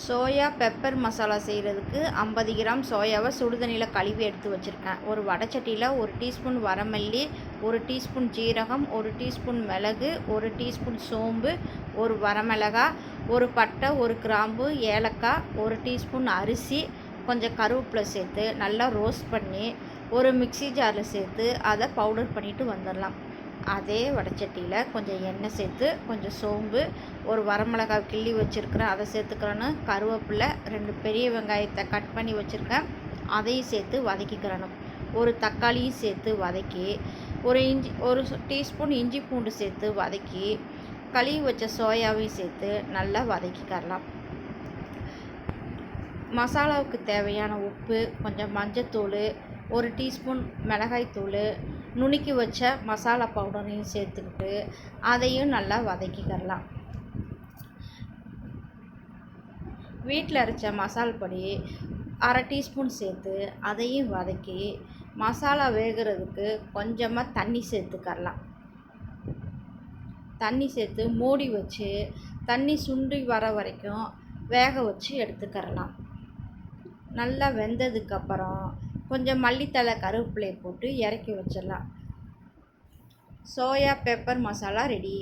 Soya pepper masala செய்கிறதுக்கு 50 gram சோயாவை சுடுதண்ணியில் கழுவி எடுத்து வச்சுருக்கேன். ஒரு வடைச்சட்டியில் 1 டீஸ்பூன் வரமல்லி, 1 டீஸ்பூன் ஜீரகம், 1 டீஸ்பூன் மிளகு, 1 டீஸ்பூன் சோம்பு, 1 வரமிளகாய், 1 பட்டை, 1 கிராம்பு, ஏலக்காய், 1 டீஸ்பூன் அரிசி, கொஞ்சம் கருவேப்பிலை சேர்த்து நல்லா ரோஸ்ட் பண்ணி ஒரு மிக்ஸி ஜாரில் சேர்த்து அதை பவுடர் பண்ணிவிட்டு வந்துடலாம். அதே வடைச்சட்டியில் கொஞ்சம் எண்ணெய் சேர்த்து கொஞ்சம் சோம்பு, ஒரு வரமிளகாய் கிள்ளி வச்சுருக்கிறேன் அதை சேர்த்துக்கிறேன்னு, கருவேப்பிலை, 2 பெரிய வெங்காயத்தை கட் பண்ணி வச்சுருக்கேன் அதையும் சேர்த்து வதக்கிக்கிறணும். ஒரு தக்காளியும் சேர்த்து வதக்கி ஒரு டீஸ்பூன் இஞ்சி பூண்டு சேர்த்து வதக்கி கழுவி வச்ச சோயாவையும் சேர்த்து நல்லா வதக்கிக்கிறலாம். மசாலாவுக்கு தேவையான உப்பு, கொஞ்சம் மஞ்சத்தூள், 1 டீஸ்பூன் மிளகாய்த்தூள், நுணுக்கி வச்ச மசாலா பவுடரையும் சேர்த்துக்கிட்டு அதையும் நல்லா வதக்கிக்கிறலாம். வீட்டில் அரைச்ச மசால் பொடி 1/2 டீஸ்பூன் சேர்த்து அதையும் வதக்கி மசாலா வேகிறதுக்கு கொஞ்சமாக தண்ணி சேர்த்துக்கிறலாம். தண்ணி சேர்த்து மூடி வச்சு தண்ணி சுண்டி வர வரைக்கும் வேக வச்சு எடுத்துக்கிறலாம். நல்லா வெந்ததுக்கப்புறம் கொஞ்சம் மல்லித்தழை, கருவேப்பிலையை போட்டு இறக்கி வச்சிடலாம். Soya pepper masala ready.